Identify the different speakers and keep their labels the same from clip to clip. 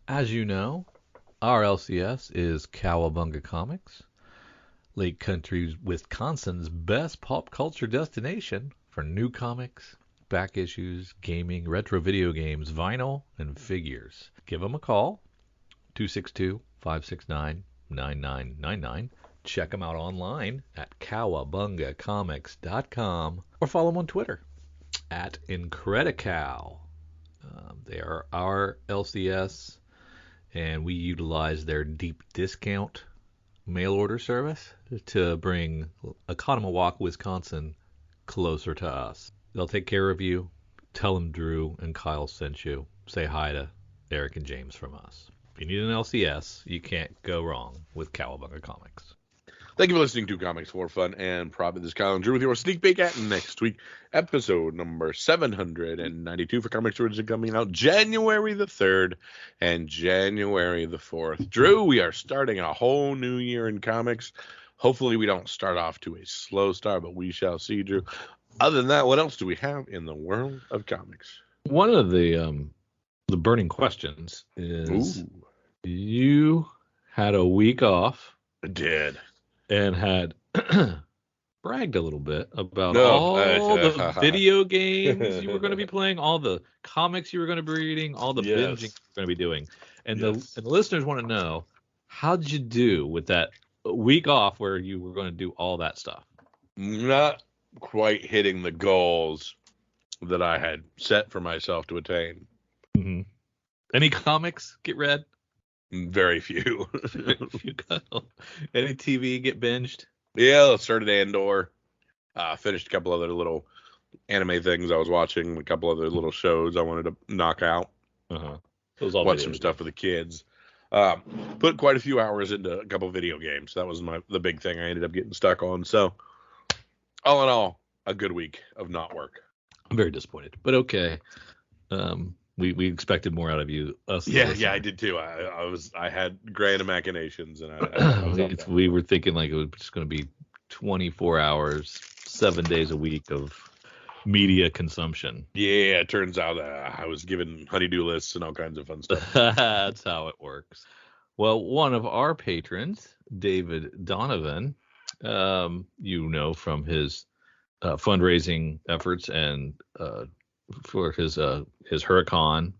Speaker 1: As you know, our LCS is Cowabunga Comics, Lake Country, Wisconsin's best pop culture destination for new comics, back issues, gaming, retro video games, vinyl, and figures. Give them a call, 262-569-9999. Check them out online at cowabungacomics.com or follow them on Twitter at Incredicow. They are our LCS, and we utilize their deep discount mail order service to bring Oconomowoc, Wisconsin closer to us. They'll take care of you. Tell them Drew and Kyle sent you. Say hi to Eric and James from us. If you need an LCS, you can't go wrong with Cowabunga Comics.
Speaker 2: Thank you for listening to Comics for Fun and Profit. This is Kyle and Drew with your sneak peek at next week, episode number 792 for Comics Origin, coming out January the 3rd and January the 4th. Drew, we are starting a whole new year in comics. Hopefully we don't start off to a slow start, but we shall see, Drew. Other than that, what else do we have in the world of comics?
Speaker 1: One of the burning questions is, you had a week off.
Speaker 2: I did.
Speaker 1: And had bragged a little bit about all the video games you were going to be playing, all the comics you were going to be reading, all the binging you were going to be doing. And the listeners want to know, how'd you do with that week off where you were going to do all that stuff?
Speaker 2: Not quite hitting the goals that I had set for myself to attain.
Speaker 1: Mm-hmm. Any comics get read?
Speaker 2: Very few.
Speaker 1: Any TV get binged?
Speaker 2: Yeah, I started Andor. Finished a couple other little anime things I was watching, a couple other little shows I wanted to knock out. Watch some stuff for the kids. Put quite a few hours into a couple video games. That was the big thing I ended up getting stuck on. So, all in all, a good week of not work.
Speaker 1: I'm very disappointed, but okay. We expected more out of you.
Speaker 2: Yeah, I did too. I had grand machinations, and
Speaker 1: we were thinking like it was just going to be 24 hours, 7 days a week of media consumption.
Speaker 2: Yeah, it turns out I was given honey-do lists and all kinds of fun stuff.
Speaker 1: That's how it works. Well, one of our patrons, David Donovan, from his fundraising efforts and for his Huracan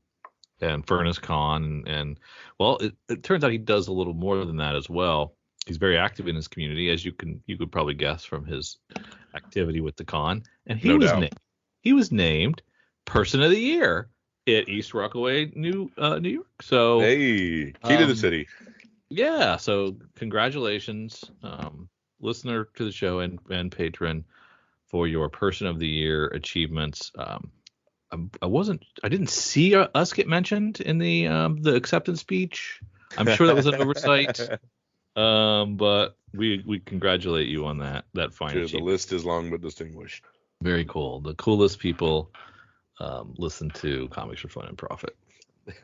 Speaker 1: and Furnace Con, and well, it turns out he does a little more than that as well. He's very active in his community, as you could probably guess from his activity with the con. And he was named Person of the Year at East Rockaway, New York. So
Speaker 2: hey, key to the city.
Speaker 1: Yeah. So congratulations, listener to the show and patron, for your Person of the Year achievements. I didn't see us get mentioned in the acceptance speech. I'm sure that was an oversight. But we congratulate you on that fine achievement.
Speaker 2: The list is long but distinguished.
Speaker 1: Very cool. The coolest people listen to Comics for Fun and Profit.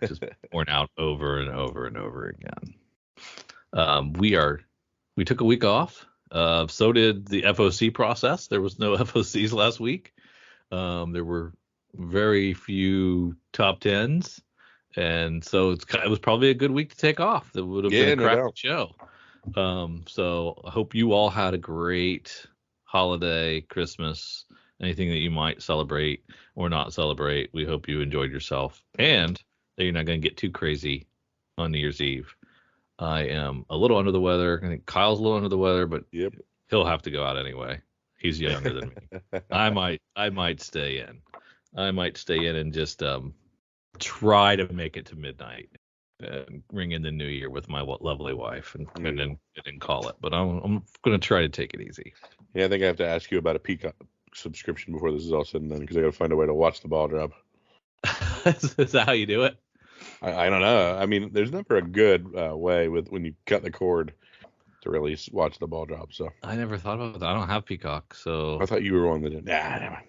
Speaker 1: Just worn out over and over and over again. We took a week off. So did the FOC process. There was no FOCs last week. There were very few top tens, and so it was probably a good week to take off. That would have been a cracking show. So I hope you all had a great holiday, Christmas, anything that you might celebrate or not celebrate. We hope you enjoyed yourself, and that you're not going to get too crazy on New Year's Eve. I am a little under the weather. I think Kyle's a little under the weather, but he'll have to go out anyway. He's younger than me. I might stay in. I might stay in and just try to make it to midnight and ring in the new year with my lovely wife and then call it. But I'm going to try to take it easy.
Speaker 2: Yeah, I think I have to ask you about a Peacock subscription before this is all said and done, because I got to find a way to watch the ball drop.
Speaker 1: Is that how you do it?
Speaker 2: I don't know. I mean, there's never a good way when you cut the cord to really watch the ball drop. So
Speaker 1: I never thought about that. I don't have Peacock, so
Speaker 2: I thought you were one that did. Never mind.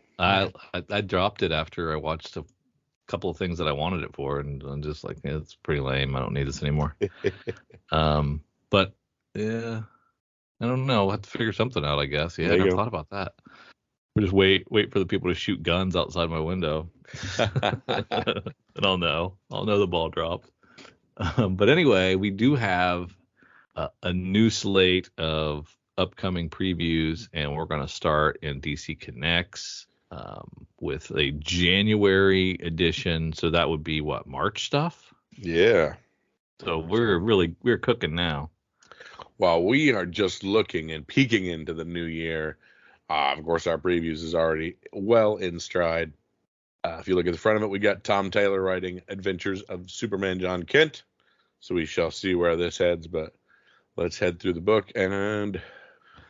Speaker 1: I dropped it after I watched a couple of things that I wanted it for, and I'm just like, it's pretty lame. I don't need this anymore. But yeah, I don't know. We'll have to figure something out, I guess. Yeah, I never thought about that. We'll just wait for the people to shoot guns outside my window. And I'll know the ball dropped. But anyway, we do have a new slate of upcoming previews, and we're going to start in DC Connects with a January edition. So that would be what, March stuff?
Speaker 2: Yeah.
Speaker 1: So we're cooking now.
Speaker 2: While we are just looking and peeking into the new year, of course, our previews is already well in stride. If you look at the front of it, we got Tom Taylor writing Adventures of Superman John Kent. So we shall see where this heads, but let's head through the book. And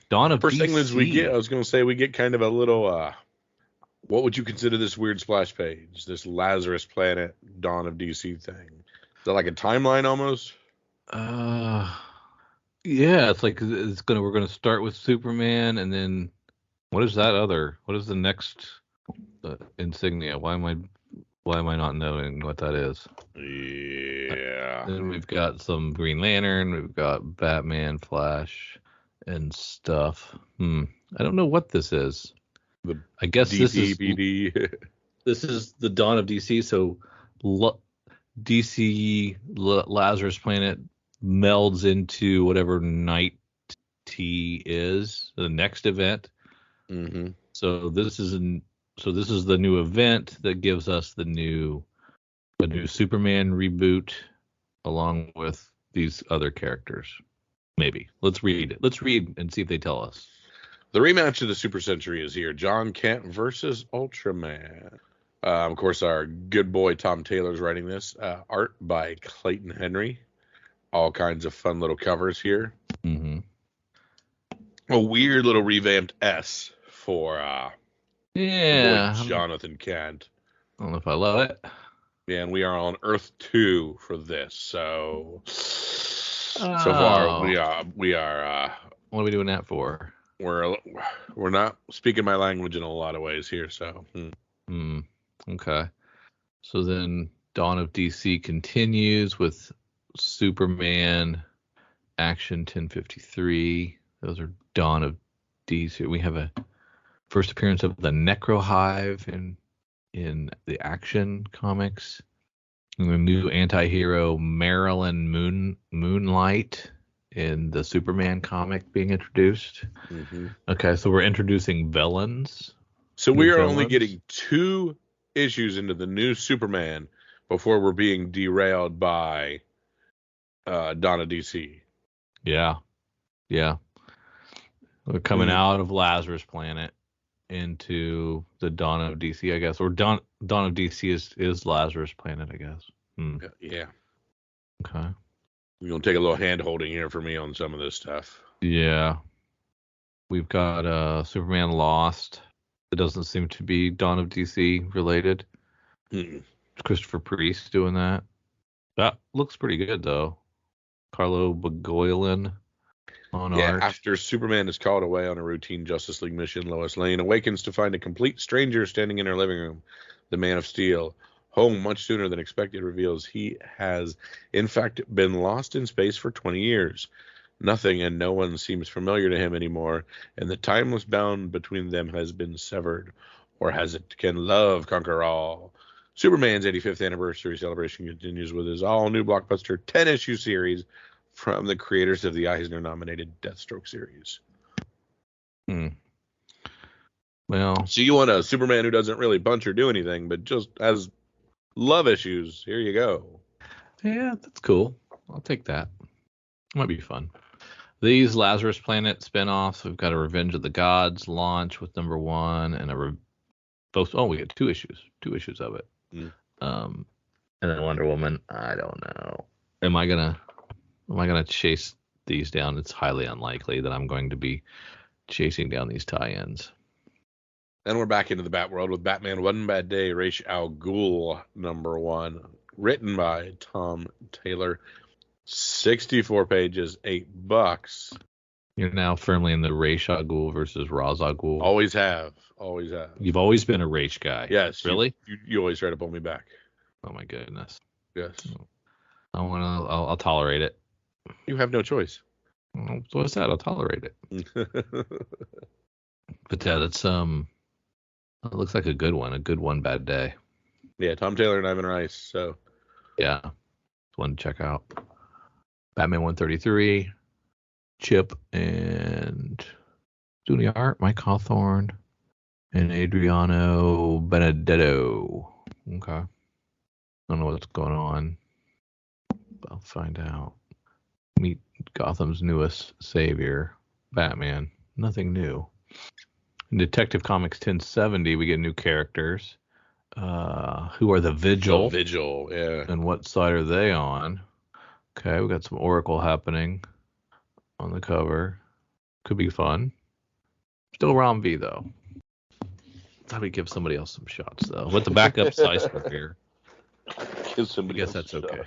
Speaker 1: Dawn of
Speaker 2: first
Speaker 1: DC.
Speaker 2: thing is we get kind of a little, what would you consider this weird splash page? This Lazarus Planet Dawn of DC thing. Is that like a timeline almost?
Speaker 1: Yeah, it's like we're gonna start with Superman, and then what is the next insignia? Why am I not knowing what that is?
Speaker 2: Yeah.
Speaker 1: Then we've got some Green Lantern, we've got Batman, Flash, and stuff. I don't know what this is. I guess
Speaker 2: DDBD.
Speaker 1: This is the Dawn of DC. So DC Lazarus Planet melds into whatever Night T is, the next event.
Speaker 2: Mm-hmm.
Speaker 1: So this is the new event that gives us the new Superman reboot along with these other characters. Maybe. Let's read it. Let's read and see if they tell us.
Speaker 2: The rematch of the Super Century is here. John Kent versus Ultraman. Of course, our good boy Tom Taylor's writing this. Art by Clayton Henry. All kinds of fun little covers here.
Speaker 1: Mm-hmm.
Speaker 2: A weird little revamped S for Jonathan Kent.
Speaker 1: I don't know if I love it.
Speaker 2: Yeah, and we are on Earth 2 for this. So far we are.
Speaker 1: What are we doing that for?
Speaker 2: We're not speaking my language in a lot of ways here. So.
Speaker 1: Okay. So then Dawn of DC continues with Superman Action 1053. Those are Dawn of DC. We have a first appearance of the Necro Hive in the Action comics. And the new anti-hero Marilyn Moonlight in the Superman comic being introduced.
Speaker 2: Mm-hmm.
Speaker 1: Okay, so we're introducing villains.
Speaker 2: So we are only getting 2 issues into the new Superman before we're being derailed by Dawn of DC. Yeah.
Speaker 1: We're coming out of Lazarus Planet into the Dawn of DC, I guess. Or Dawn of DC is Lazarus Planet, I guess.
Speaker 2: Yeah.
Speaker 1: Okay.
Speaker 2: You're going to take a little hand holding here for me on some of this stuff.
Speaker 1: Yeah. We've got Superman Lost. It doesn't seem to be Dawn of DC related. Christopher Priest doing that. That looks pretty good, though. Carlo Bogoylan on art.
Speaker 2: After Superman is called away on a routine Justice League mission, Lois Lane awakens to find a complete stranger standing in her living room. The Man of Steel, home much sooner than expected, reveals he has, in fact, been lost in space for 20 years. Nothing and no one seems familiar to him anymore, and the timeless bound between them has been severed. Or has it? Can love conquer all? Superman's 85th anniversary celebration continues with his all-new blockbuster 10-issue series from the creators of the Eisner-nominated Deathstroke series.
Speaker 1: Well,
Speaker 2: so you want a Superman who doesn't really bunch or do anything, but just has love issues. Here you go.
Speaker 1: Yeah, that's cool. I'll take that. Might be fun. These Lazarus Planet spinoffs, we've got a Revenge of the Gods launch with number 1 and we get 2 issues of it. And then Wonder Woman, I don't know. Am I gonna chase these down? It's highly unlikely that I'm going to be chasing down these tie-ins.
Speaker 2: Then we're back into the Bat world with Batman One Bad Day, Ra's al Ghul number 1, written by Tom Taylor. 64 pages, $8.
Speaker 1: You're now firmly in the Ra's al Ghul versus Ra's al Ghul.
Speaker 2: Always have.
Speaker 1: You've always been a Ra's guy.
Speaker 2: Yes.
Speaker 1: Really?
Speaker 2: You always try to pull me back.
Speaker 1: Oh my goodness.
Speaker 2: Yes.
Speaker 1: I'll tolerate it.
Speaker 2: You have no choice.
Speaker 1: What's that? I'll tolerate it. But yeah, that's it looks like a good one. A good one bad day.
Speaker 2: Yeah, Tom Taylor and Ivan Rice. So
Speaker 1: yeah. one to check out. Batman 133, Chip and doing the art, Mike Hawthorne and Adriano Benedetto. Okay. I don't know what's going on. I'll find out. Meet Gotham's newest savior, Batman. Nothing new. In Detective Comics 1070, we get new characters. Who are the Vigil?
Speaker 2: The Vigil, yeah.
Speaker 1: And what side are they on? Okay, we got some Oracle happening on the cover. Could be fun. Still Rom V, though. Thought we'd give somebody else some shots, though. With the backup Seisler here.
Speaker 2: Give somebody
Speaker 1: I guess
Speaker 2: else
Speaker 1: that's
Speaker 2: a
Speaker 1: okay.
Speaker 2: shot.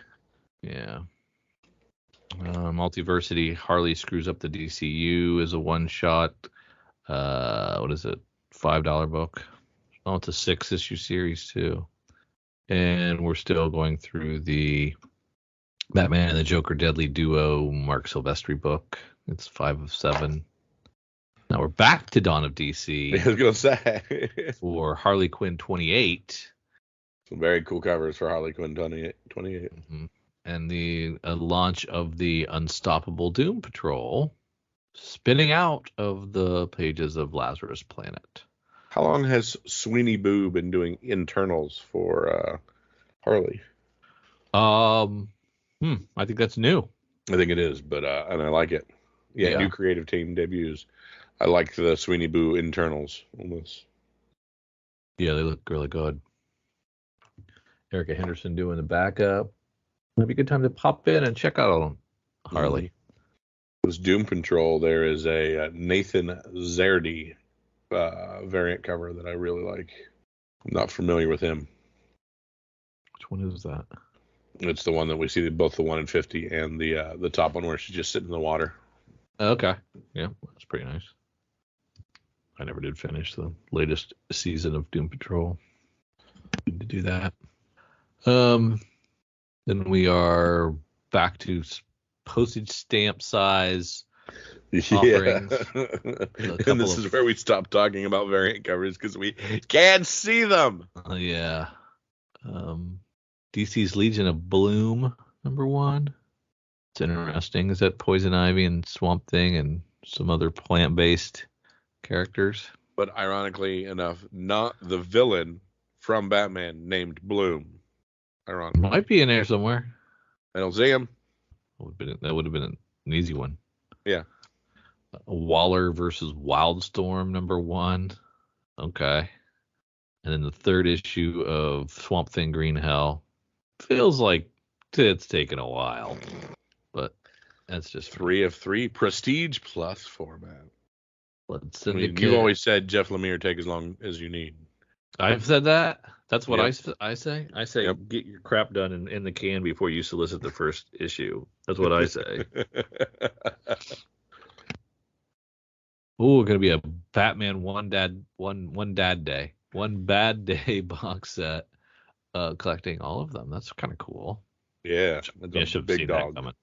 Speaker 1: Yeah. Multiversity, Harley screws up the DCU is a one-shot. What is it? $5 book. Oh, it's a 6-issue series, too. And we're still going through the Batman and the Joker Deadly Duo Mark Silvestri book. It's 5 of 7. Now we're back to Dawn of DC.
Speaker 2: I was going to say.
Speaker 1: For Harley Quinn 28.
Speaker 2: Some very cool covers for Harley Quinn 28.
Speaker 1: Mm-hmm. And the launch of the Unstoppable Doom Patrol spinning out of the pages of Lazarus Planet.
Speaker 2: How long has Sweeney Boo been doing internals for Harley?
Speaker 1: I think that's new.
Speaker 2: I think it is, but and I like it. Yeah, new creative team debuts. I like the Sweeney Boo internals on this.
Speaker 1: Yeah, they look really good. Erica Henderson doing the backup. Might be a good time to pop in and check out Harley.
Speaker 2: This Doom Patrol, there is a Nathan Zardy variant cover that I really like. I'm not familiar with him.
Speaker 1: Which one is that?
Speaker 2: It's the one that we see, both the 1 in 50 and the top one where she's just sitting in the water.
Speaker 1: Okay. Yeah, that's pretty nice. I never did finish the latest season of Doom Patrol. Need to do that. Then we are back to postage stamp size offerings.
Speaker 2: And this is where we stop talking about variant covers because we can't see them.
Speaker 1: Yeah. DC's Legion of Bloom, #1. It's interesting. Is that Poison Ivy and Swamp Thing and some other plant-based characters?
Speaker 2: But ironically enough, not the villain from Batman named Bloom. Ironically.
Speaker 1: Might be in there somewhere.
Speaker 2: I don't see him.
Speaker 1: That would have been an easy one.
Speaker 2: Yeah.
Speaker 1: Waller versus Wildstorm, #1. Okay. And then the 3rd issue of Swamp Thing Green Hell. Feels like it's taken a while. But that's just
Speaker 2: 3 of 3 Prestige Plus format.
Speaker 1: You've
Speaker 2: always said Jeff Lemire, take as long as you need.
Speaker 1: I've said that. That's what I say. I say
Speaker 2: Get
Speaker 1: your crap done in the can before you solicit the first issue. That's what I say. Oh, going to be a Batman one bad day box set, collecting all of them. That's kind of cool.
Speaker 2: Yeah,
Speaker 1: I should have big seen dog. That coming.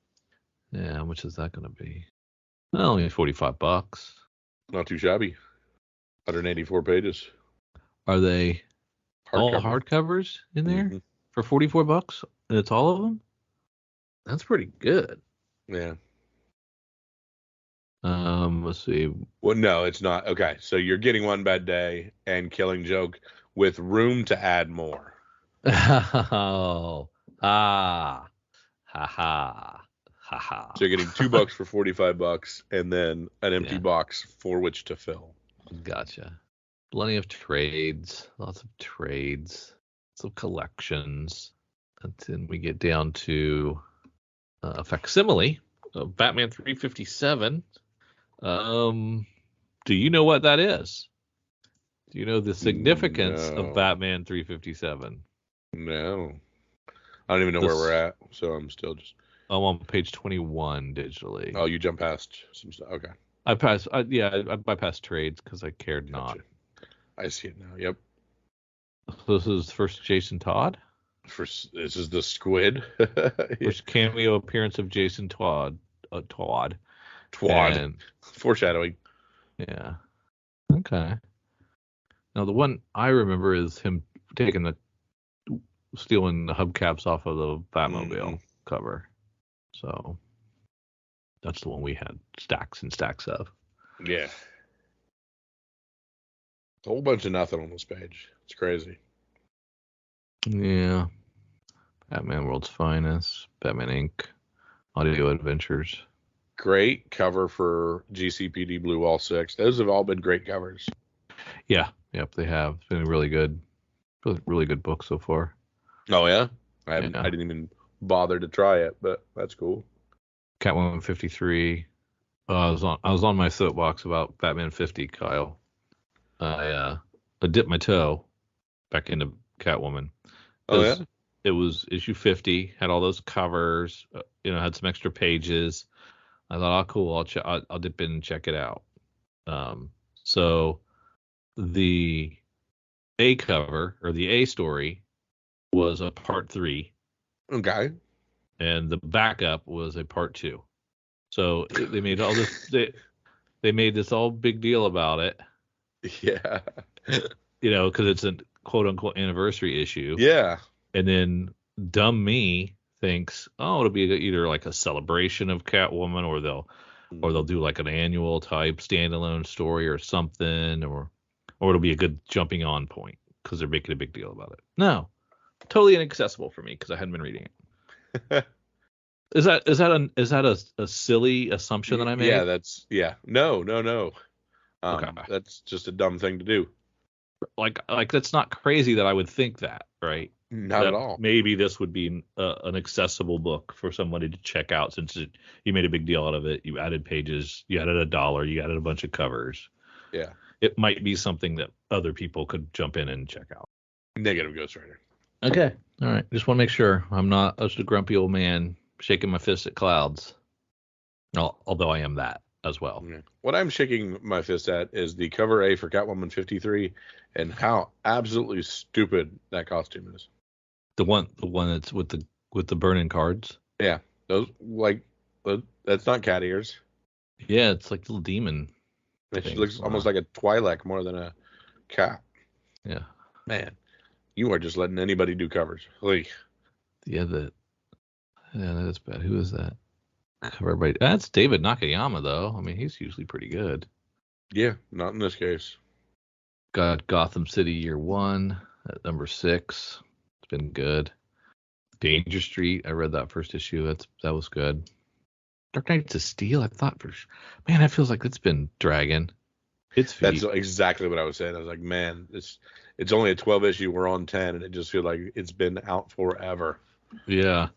Speaker 1: Yeah, how much is that going to be? Well, only $45.
Speaker 2: Not too shabby. 184 pages.
Speaker 1: Are they all hardcovers in there for $44? And it's all of them? That's pretty good.
Speaker 2: Yeah.
Speaker 1: Let's see.
Speaker 2: Well, no, it's not. Okay, so you're getting One Bad Day and Killing Joke with room to add more.
Speaker 1: Oh, ha ha.
Speaker 2: So you're getting 2 books for $45 and then an empty box for which to fill.
Speaker 1: Gotcha. Plenty of trades, lots of trades, some collections. And then we get down to a facsimile of Batman 357. Do you know what that is? Do you know the significance of Batman 357?
Speaker 2: No. I don't even know where we're at, so I'm still just...
Speaker 1: I'm on page 21 digitally.
Speaker 2: Oh, you jump past some stuff. Okay.
Speaker 1: I bypassed trades because I cared not.
Speaker 2: I see it now. Yep.
Speaker 1: So this is first Jason Todd?
Speaker 2: This is the Squid.
Speaker 1: First cameo appearance of Jason Todd.
Speaker 2: Twad.
Speaker 1: And,
Speaker 2: foreshadowing.
Speaker 1: Yeah. Okay. Now the one I remember is him stealing the hubcaps off of the Batmobile. cover. So that's the one we had stacks and stacks of.
Speaker 2: Yeah. A whole bunch of nothing on this page. It's crazy.
Speaker 1: Yeah. Batman World's Finest, Batman Inc., Audio Adventures.
Speaker 2: Great cover for GCPD Blue Wall 6. Those have all been great covers.
Speaker 1: Yeah. Yep, they have. It's been a really good book so far.
Speaker 2: Oh, yeah? I didn't even bother to try it, but that's cool.
Speaker 1: Catwoman 53. I was on my soapbox about Batman 50, Kyle. I dipped my toe back into Catwoman.
Speaker 2: Oh, yeah?
Speaker 1: It was issue 50, had all those covers, had some extra pages. I thought, oh, cool, I'll dip in and check it out. So the A cover, or the A story, was a part 3.
Speaker 2: Okay.
Speaker 1: And the backup was a part 2. So they made all this, they made this all big deal about it.
Speaker 2: Yeah.
Speaker 1: Because it's a quote unquote anniversary issue.
Speaker 2: Yeah.
Speaker 1: And then dumb me thinks, oh, it'll be either like a celebration of Catwoman, or they'll do like an annual type standalone story or something, or it'll be a good jumping on point because they're making a big deal about it. No, totally inaccessible for me because I hadn't been reading it. Is that a silly assumption that I made?
Speaker 2: No.
Speaker 1: Okay.
Speaker 2: That's just a dumb thing to do.
Speaker 1: Like that's not crazy that I would think that, right?
Speaker 2: Not at all.
Speaker 1: Maybe this would be an accessible book for somebody to check out, since you made a big deal out of it. You added pages, you added $1, you added a bunch of covers.
Speaker 2: Yeah.
Speaker 1: It might be something that other people could jump in and check out.
Speaker 2: Negative Ghostwriter.
Speaker 1: Okay. All right. Just want to make sure I'm not just a grumpy old man shaking my fist at clouds. Although I am that as well.
Speaker 2: Yeah. What I'm shaking my fist at is the cover A for Catwoman 53 and how absolutely stupid that costume is.
Speaker 1: The one that's with the burning cards.
Speaker 2: Yeah, those that's not cat ears.
Speaker 1: Yeah, it's like little demon.
Speaker 2: It looks almost like a Twi'lek more than a cat.
Speaker 1: Yeah.
Speaker 2: Man, you are just letting anybody do covers.
Speaker 1: Yeah, that's bad. Who is that? Cover by that's David Nakayama though. I mean, he's usually pretty good.
Speaker 2: Yeah, not in this case.
Speaker 1: Got Gotham City Year 1 at number 6. It's been good. Danger Street, I read that first issue. That was good. Dark Knights of Steel, I thought man, that feels like it's been dragging.
Speaker 2: That's exactly what I was saying. I was like, man, it's only a 12 issue. We're on 10, and it just feels like it's been out forever.
Speaker 1: Yeah.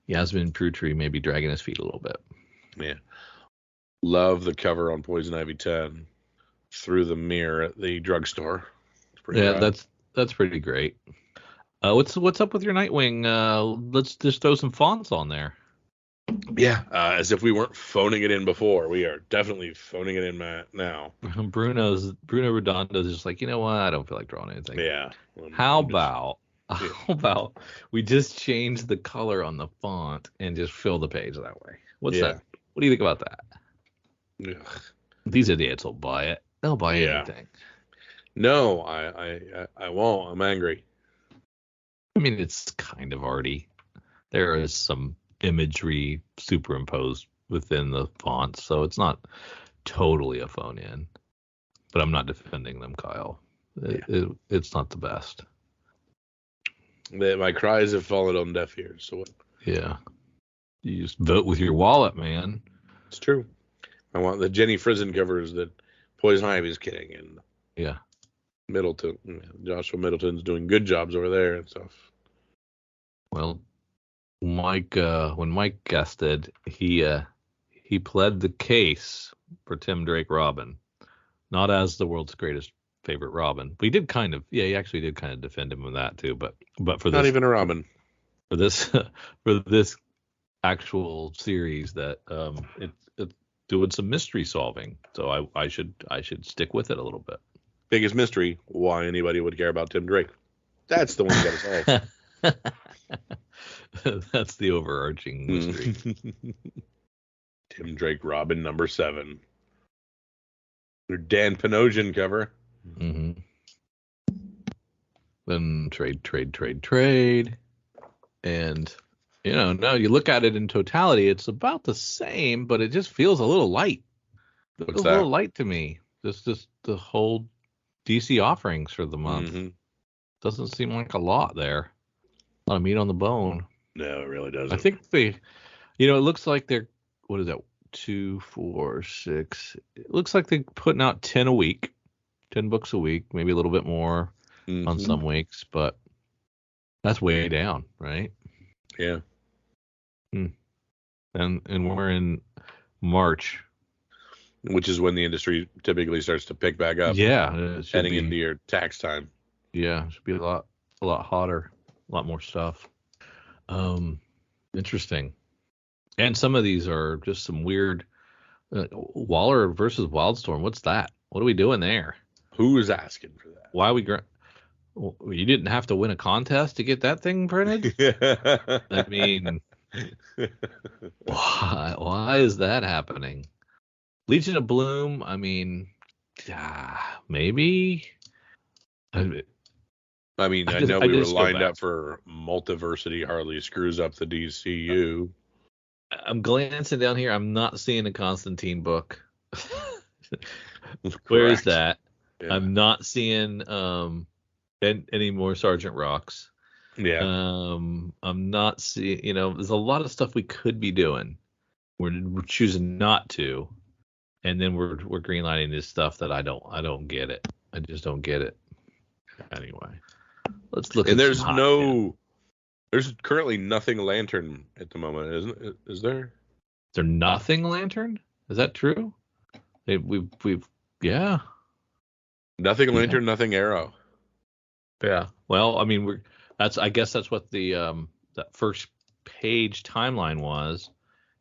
Speaker 1: Yasmin Prutri maybe dragging his feet a little bit.
Speaker 2: Yeah. Love the cover on Poison Ivy 10 through the mirror at the drugstore.
Speaker 1: Yeah, rad. That's pretty great. What's up with your Nightwing? Let's just throw some fonts on there.
Speaker 2: Yeah, as if we weren't phoning it in before. We are definitely phoning it in now.
Speaker 1: Bruno Redondo's just like, you know what? I don't feel like drawing anything.
Speaker 2: Yeah.
Speaker 1: How about we just change the color on the font and just fill the page that way? What's that? What do you think about that?
Speaker 2: Ugh.
Speaker 1: These idiots will buy it. They'll buy anything.
Speaker 2: No, I won't. I'm angry.
Speaker 1: I mean, it's kind of already. There is some imagery superimposed within the font, so it's not totally a phone in. But I'm not defending them, Kyle. It's not the best.
Speaker 2: My cries have fallen on deaf ears. So what?
Speaker 1: Yeah. You just vote with your wallet, man.
Speaker 2: It's true. I want the Jenny Frison covers that Poison Ivy's getting, and Middleton, Joshua Middleton's doing good jobs over there and stuff.
Speaker 1: Well, Mike, when Mike guested, he pled the case for Tim Drake Robin, not as the world's greatest favorite Robin, but he actually did kind of defend him with that too. But for
Speaker 2: not even a Robin
Speaker 1: for this actual series that it's doing some mystery solving, so I should stick with it a little bit.
Speaker 2: Biggest mystery: why anybody would care about Tim Drake? That's the one you got to solve.
Speaker 1: That's the overarching mystery.
Speaker 2: Tim Drake Robin number 7. Your Dan Panosian cover.
Speaker 1: Mm-hmm. Then trade, and No, you look at it in totality, it's about the same, but it just feels a little light. It
Speaker 2: What's
Speaker 1: feels a little
Speaker 2: that?
Speaker 1: light to me. Just the whole DC offerings for the month.
Speaker 2: Mm-hmm.
Speaker 1: Doesn't seem like a lot there. A lot of meat on the bone.
Speaker 2: No, it really
Speaker 1: I
Speaker 2: doesn't.
Speaker 1: think it looks like they're, what is that? 2, 4, 6. It looks like they're putting out 10 a week, 10 books a week, maybe a little bit more on
Speaker 2: Mm-hmm.
Speaker 1: some weeks, but that's way down, right?
Speaker 2: Yeah.
Speaker 1: And we're in March.
Speaker 2: Which is when the industry typically starts to pick back up.
Speaker 1: Yeah, it should
Speaker 2: heading
Speaker 1: be.
Speaker 2: into your tax time.
Speaker 1: Yeah, it should be a lot hotter, a lot more stuff. Interesting. And some of these are just some weird Waller versus Wildstorm. What's that? What are we doing there?
Speaker 2: Who is asking for that?
Speaker 1: Why are we? You didn't have to win a contest to get that thing printed. I mean, why is that happening? Legion of Bloom. I mean, maybe.
Speaker 2: I know we were lined up for Multiversity hardly screws up the DCU.
Speaker 1: I'm glancing down here. I'm not seeing a Constantine book. Where is that? Yeah. I'm not seeing any more Sergeant Rocks.
Speaker 2: Yeah.
Speaker 1: I'm not seeing. There's a lot of stuff we could be doing. We're choosing not to, and then we're greenlighting this stuff that I don't get it. I just don't get it. Anyway, let's look.
Speaker 2: And there's currently nothing Lantern at the moment, isn't it? Is there?
Speaker 1: Is there nothing Lantern? Is that true? We've yeah.
Speaker 2: Nothing Lantern, nothing Arrow.
Speaker 1: Yeah. Well, I mean, I guess that's what the that first page timeline was.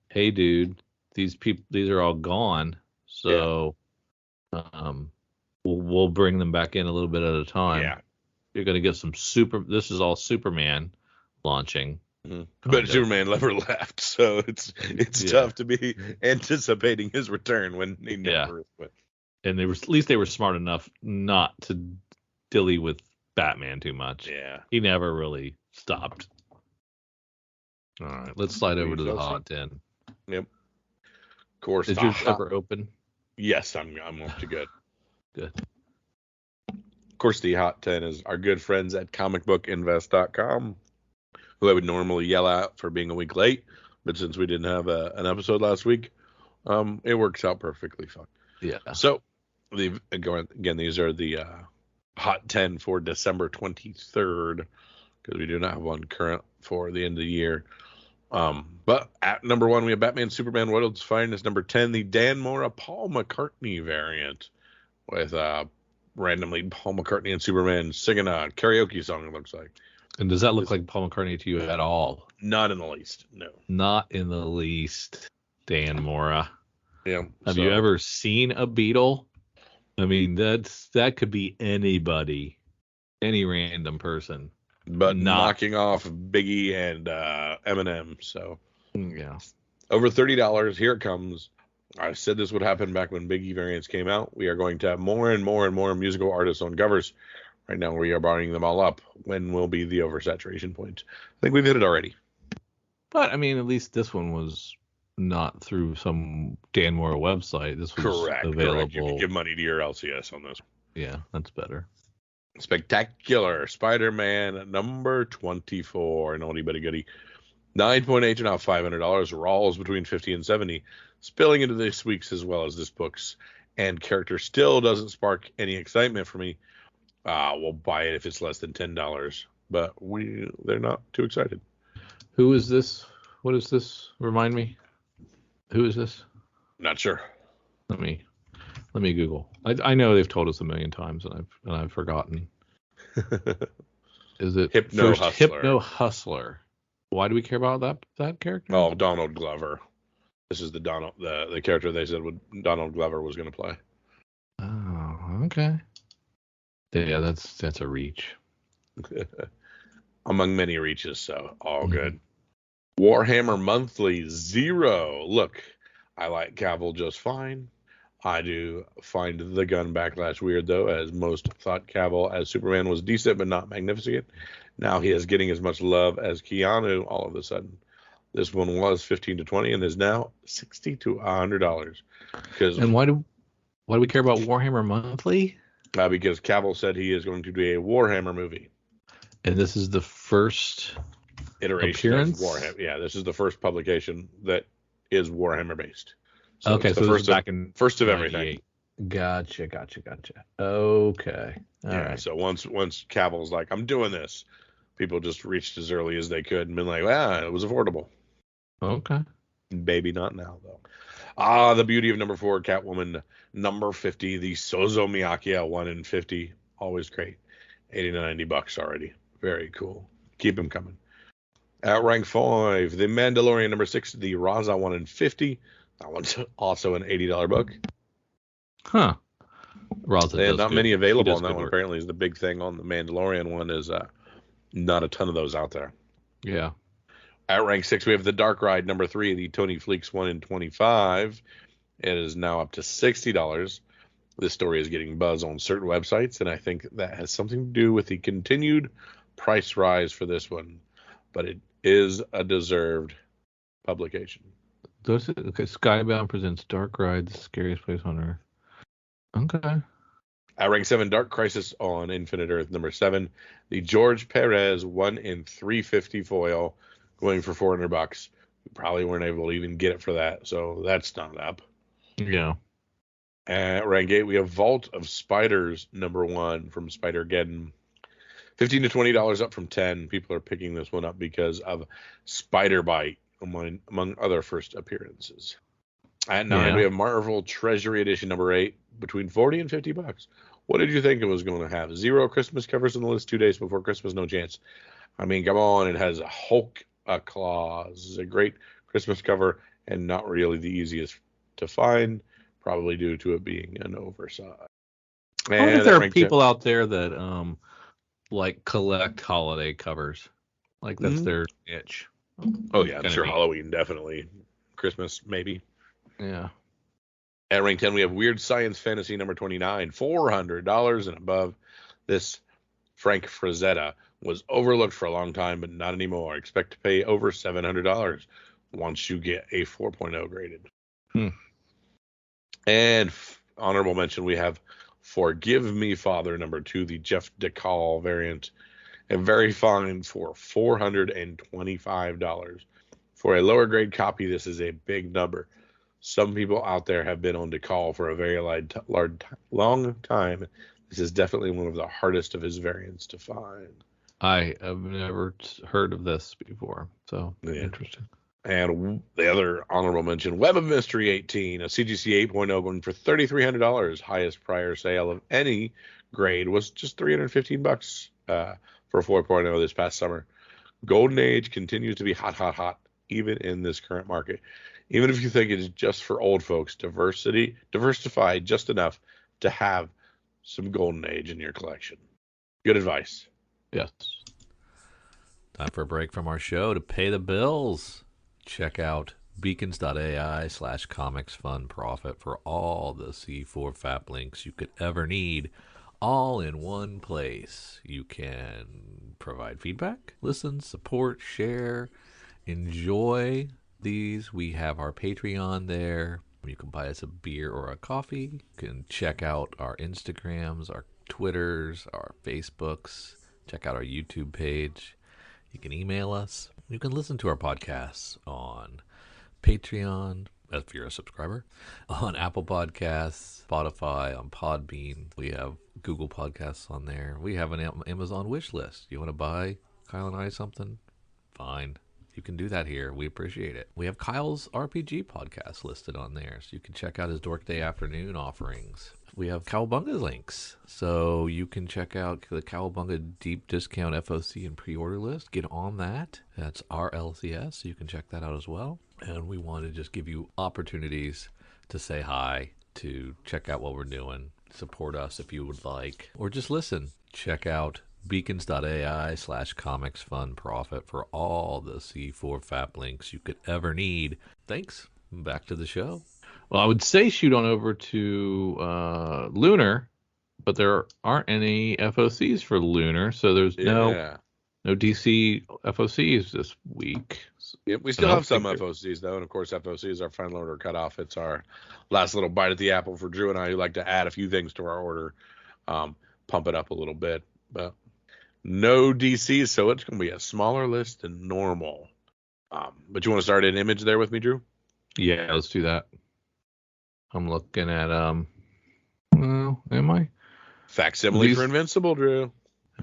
Speaker 1: Hey, dude, these are all gone. So, we'll bring them back in a little bit at a time.
Speaker 2: Yeah.
Speaker 1: You're gonna get some This is all Superman launching.
Speaker 2: Mm-hmm. But Superman never left, so it's tough to be anticipating his return when he never went.
Speaker 1: And at least they were smart enough not to dilly with Batman too much.
Speaker 2: Yeah.
Speaker 1: He never really stopped. All right, let's slide over to the Hot 10.
Speaker 2: Yep. Of course.
Speaker 1: Did yours ever open?
Speaker 2: Yes, I'm up to good.
Speaker 1: Good.
Speaker 2: Of course, the Hot 10 is our good friends at comicbookinvest.com, who I would normally yell at for being a week late, but since we didn't have an episode last week, it works out perfectly fine.
Speaker 1: Yeah.
Speaker 2: So, again, these are the Hot 10 for December 23rd, because we do not have one current for the end of the year. But at number 1, we have Batman Superman World's Finest. Number 10, the Dan Mora Paul McCartney variant with randomly Paul McCartney and Superman singing a karaoke song, it looks like.
Speaker 1: And does that look like Paul McCartney to you at all?
Speaker 2: Not in the least, no.
Speaker 1: Not in the least, Dan Mora.
Speaker 2: Yeah.
Speaker 1: Have you ever seen a Beatle? I mean, that could be anybody, any random person.
Speaker 2: But knocking off Biggie and Eminem. So
Speaker 1: yeah,
Speaker 2: over $30. Here it comes. I said this would happen back when Biggie variants came out. We are going to have more and more and more musical artists on covers. Right now, we are buying them all up. When will be the oversaturation point? I think we've hit it already.
Speaker 1: But I mean, at least this one was not through some Dan Mora website. This was available.
Speaker 2: Correct. You can give money to your LCS on this.
Speaker 1: Yeah, that's better.
Speaker 2: Spectacular Spider-Man number 24. An oldie but a goodie. 9.8 are now $500. Rawls between 50 and 70. Spilling into this week's as well as this book's. And character still doesn't spark any excitement for me. We'll buy it if it's less than $10. But they're not too excited.
Speaker 1: Who is this? What is this? Remind me. Who is this?
Speaker 2: Not sure.
Speaker 1: Let me Google. I know they've told us a million times, and I've forgotten. Is it
Speaker 2: Hypno Hustler?
Speaker 1: Hypno Hustler. Why do we care about that character?
Speaker 2: Oh, Donald Glover. This is the character they said Donald Glover was going to play.
Speaker 1: Oh, okay. Yeah, that's a reach.
Speaker 2: Among many reaches, so all good. Warhammer Monthly 0. Look, I like Cavill just fine. I do find the gun backlash weird, though, as most thought Cavill as Superman was decent but not magnificent. Now he is getting as much love as Keanu all of a sudden. This one was 15 to 20 and is now $60 to $100.
Speaker 1: And why do we care about Warhammer Monthly?
Speaker 2: Because Cavill said he is going to do a Warhammer movie.
Speaker 1: And this is the first
Speaker 2: iteration
Speaker 1: appearance?
Speaker 2: of Warhammer. Yeah, this is the first publication that is Warhammer based.
Speaker 1: So okay, so
Speaker 2: first
Speaker 1: back in
Speaker 2: first of everything.
Speaker 1: Gotcha. Okay. All right.
Speaker 2: So once Cavill's like, I'm doing this, people just reached as early as they could and been like, it was affordable.
Speaker 1: Okay.
Speaker 2: Maybe not now though. The beauty of number 4, Catwoman, number 50, the Sozo Miyakia 1 in 50, always great. $80 to $90 already. Very cool. Keep them coming. At rank 5, the Mandalorian number 6, the Raza 1 in 50. That one's also an $80 book.
Speaker 1: Huh. Raza
Speaker 2: and not
Speaker 1: good.
Speaker 2: many available on that one.
Speaker 1: Work.
Speaker 2: Apparently, is the big thing on the Mandalorian one is not a ton of those out there.
Speaker 1: Yeah.
Speaker 2: At rank 6, we have the Dark Ride number 3, the Tony Fleeks 1 in 25. It is now up to $60. This story is getting buzz on certain websites, and I think that has something to do with the continued price rise for this one. But it is a deserved publication.
Speaker 1: Okay, Skybound presents Dark Ride, the scariest place on Earth. Okay.
Speaker 2: At rank 7, Dark Crisis on Infinite Earth number 7, the George Perez 1 in 350 foil, going for $400. We probably weren't able to even get it for that, so that's not up.
Speaker 1: Yeah.
Speaker 2: At rank 8, we have Vault of Spiders number 1 from Spider-Geddon. $15 to $20 up from $10. People are picking this one up because of Spider Bite, among other first appearances. At 9, we have Marvel Treasury Edition number 8, between $40 and $50. What did you think it was going to have? 0 Christmas covers on the list 2 days before Christmas, no chance. I mean, come on, it has a Hulk clause. It's a great Christmas cover and not really the easiest to find, probably due to it being an oversize.
Speaker 1: I wonder if there are people out there that like collect holiday covers. Like that's their niche.
Speaker 2: Oh yeah, I'm sure Halloween definitely. Christmas maybe.
Speaker 1: Yeah.
Speaker 2: At rank 10, we have Weird Science Fantasy number 29, $400 and above. This Frank Frazetta was overlooked for a long time, but not anymore. Expect to pay over $700 once you get a 4.0 graded. And honorable mention, we have Forgive Me Father number 2, the Jeff DeCall variant, and very fine for $425. For a lower grade copy, this is a big number. Some people out there have been on DeCall for a very long time. This is definitely one of the hardest of his variants to find.
Speaker 1: I have never heard of this before, so interesting.
Speaker 2: And the other honorable mention, Web of Mystery 18, a CGC 8.0 going for $3,300. Highest prior sale of any grade was just $315 for a 4.0 this past summer. Golden Age continues to be hot, even in this current market. Even if you think it is just for old folks, diversify just enough to have some Golden Age in your collection. Good advice.
Speaker 1: Yes.
Speaker 3: Time for a break from our show to pay the bills. Check out beacons.ai/comicsfunprofit for all the C4 FAP links you could ever need, all in one place. You can provide feedback, listen, support, share, enjoy these. We have our Patreon there. You can buy us a beer or a coffee. You can check out our Instagrams, our Twitters, our Facebooks. Check out our YouTube page. You can email us. You can listen to our podcasts on Patreon, if you're a subscriber, on Apple Podcasts, Spotify, on Podbean. We have Google Podcasts on there. We have an Amazon wish list. You want to buy Kyle and I something? Fine. You can do that here. We appreciate it. We have Kyle's RPG podcast listed on there, so you can check out his Dork Day Afternoon offerings. We have Cowabunga links, so you can check out the Cowabunga Deep Discount FOC and pre-order list. Get on that. That's RLCS, so you can check that out as well. And we want to just give you opportunities to say hi, to check out what we're doing, support us if you would like, or just listen. Check out beacons.ai/comicsfunprofit for all the C4 FAP links you could ever need. Thanks. Back to the show.
Speaker 1: Well, I would say shoot on over to Lunar, but there aren't any FOCs for Lunar, so there's no No DC FOCs this week.
Speaker 2: Yep, we still have some FOCs, though. And, of course, FOC is our final order cutoff. It's our last little bite at the apple for Drew and I, who like to add a few things to our order, pump it up a little bit. But no DCs, so it's going to be a smaller list than normal. But you want to start an image there with me, Drew?
Speaker 1: Yeah, let's do that. I'm looking at, well, am I?
Speaker 2: Facsimile for Invincible, Drew.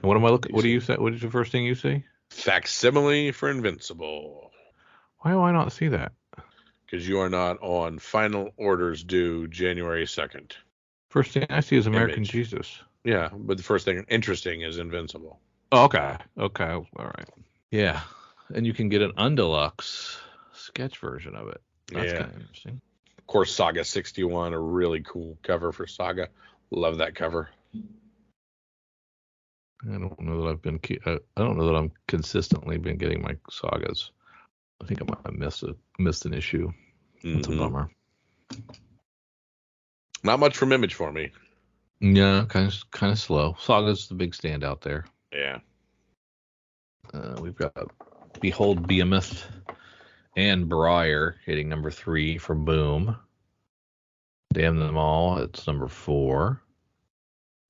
Speaker 1: What am I looking? What do you say? What is the first thing you see?
Speaker 2: Facsimile for Invincible.
Speaker 1: Why do I not see that?
Speaker 2: Because you are not on final orders due January 2nd.
Speaker 1: First thing I see is American Jesus.
Speaker 2: Yeah, but the first thing interesting is Invincible.
Speaker 1: Oh, okay. All right. Yeah, and you can get an undeluxe sketch version of it. That's kind of interesting.
Speaker 2: Of course, Saga 61, a really cool cover for Saga. Love that cover.
Speaker 1: I don't know that I don't know that I'm consistently been getting my sagas. I think I might have missed an issue. It's a bummer.
Speaker 2: Not much from Image for me.
Speaker 1: Yeah, kind of slow. Saga's the big standout there.
Speaker 2: Yeah.
Speaker 1: We've got Behold Behemoth and Briar hitting number 3 for Boom. Damn Them All, it's number 4.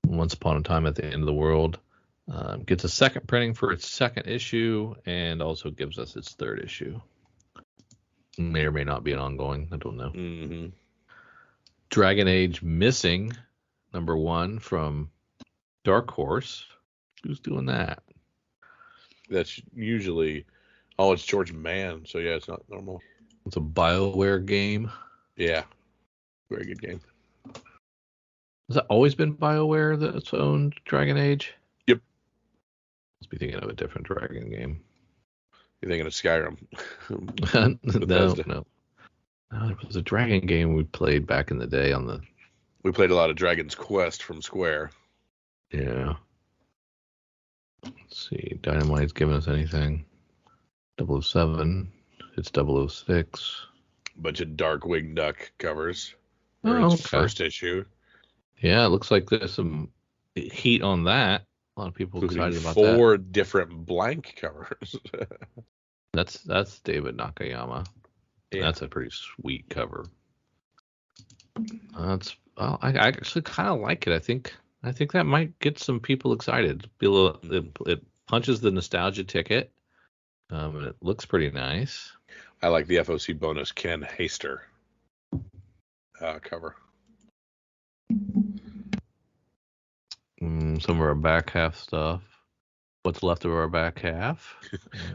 Speaker 1: Once Upon a Time at the End of the World. Gets a second printing for its second issue and also gives us its third issue. May or may not be an ongoing. I don't know.
Speaker 2: Mm-hmm.
Speaker 1: Dragon Age Missing, number 1 from Dark Horse. Who's doing that?
Speaker 2: That's usually... Oh, it's George Mann. So, yeah, it's not normal.
Speaker 1: It's a BioWare game.
Speaker 2: Yeah. Very good game.
Speaker 1: Has that always been BioWare that's owned Dragon Age?
Speaker 2: Yep.
Speaker 1: Must be thinking of a different Dragon game.
Speaker 2: You're thinking of Skyrim.
Speaker 1: No. It was a Dragon game we played back in the day on the...
Speaker 2: We played a lot of Dragon's Quest from Square.
Speaker 1: Yeah. Let's see. Dynamite's giving us anything. 007. It's 006.
Speaker 2: Bunch of Darkwing Duck covers. First issue.
Speaker 1: Yeah, it looks like there's some heat on that. A lot of people excited about
Speaker 2: 4 different blank covers.
Speaker 1: That's David Nakayama.
Speaker 2: Yeah.
Speaker 1: That's a pretty sweet cover. I actually kind of like it. I think that might get some people excited. It punches the nostalgia ticket. And it looks pretty nice.
Speaker 2: I like the FOC bonus Ken Haster cover.
Speaker 1: Some of our back half stuff. What's left of our back half?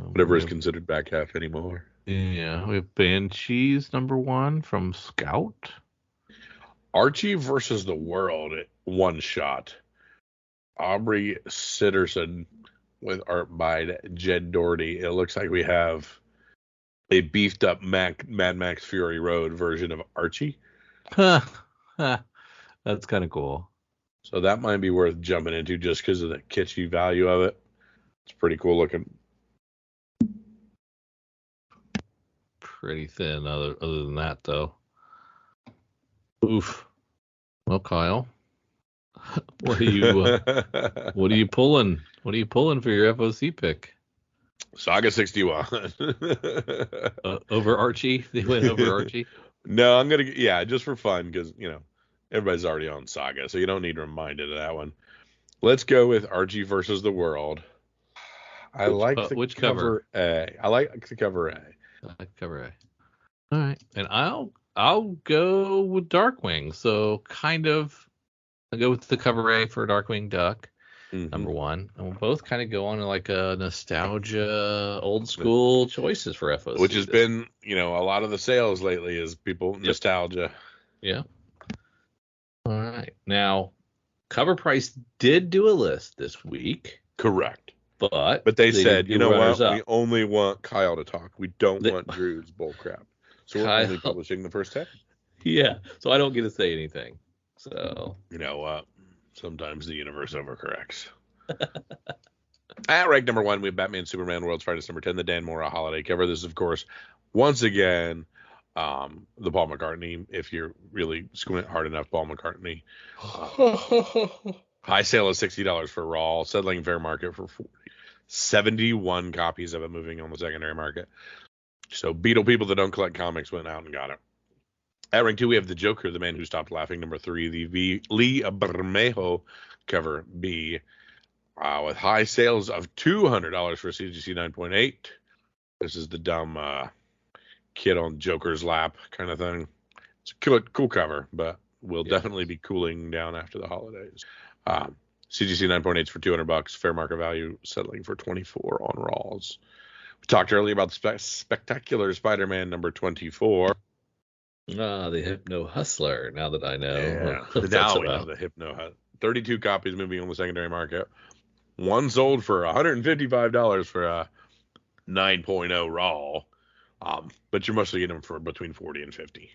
Speaker 2: Whatever is considered back half anymore.
Speaker 1: Yeah, we have Banshees number 1 from Scout.
Speaker 2: Archie versus the World, one shot. Aubrey Sitterson with art by Jed Doherty. It looks like we have a beefed up Mad Max Fury Road version of Archie.
Speaker 1: That's kind of cool.
Speaker 2: So that might be worth jumping into just because of the kitschy value of it. It's pretty cool looking.
Speaker 1: Pretty thin other than that, though. Oof. Well, Kyle, what are you pulling? What are you pulling for your FOC pick?
Speaker 2: Saga 61.
Speaker 1: Over Archie? They went over Archie?
Speaker 2: No, I'm going to, just for fun, because, everybody's already on Saga, so you don't need reminded of that one. Let's go with Archie versus the World. I like the cover A. I like the cover A.
Speaker 1: I like cover A. All right. And I'll go with Darkwing. So kind of I'll go with the cover A for Darkwing Duck, number 1. And we'll both kind of go on like a nostalgia, old school choices for FOC.
Speaker 2: Which has been, a lot of the sales lately is people nostalgia.
Speaker 1: Yeah. All right. Now, Cover Price did do a list this week.
Speaker 2: Correct.
Speaker 1: But
Speaker 2: they said, you know what? We only want Kyle to talk. We don't want Drew's bullcrap. So we're only publishing the first 10.
Speaker 1: Yeah. So I don't get to say anything. So
Speaker 2: you know what? Sometimes the universe overcorrects. At rank number 1, we have Batman Superman World's Finest number 10, the Dan Mora holiday cover. This is, of course, once again, the Paul McCartney. If you're really squint hard enough, Paul McCartney. High sale is $60 for Raw. Settling fair market for $40. 71 copies of it moving on the secondary market. So Beetle people that don't collect comics went out and got it. At rank 2, we have The Joker, The Man Who Stopped Laughing, number 3, the Lee Bermejo cover B, with high sales of $200 for CGC 9.8. This is the dumb kid on Joker's lap kind of thing. It's a cool cover, but will definitely be cooling down after the holidays. CGC 9.8 for $200, fair market value settling for 24 on Raws. We talked earlier about the spectacular Spider-Man number 24.
Speaker 1: The Hypno Hustler, now that I know.
Speaker 2: Yeah, now we know the Hypno Hustler. 32 copies moving on the secondary market. One sold for $155 for a 9.0 Raw. But you're mostly getting them for between 40 and 50.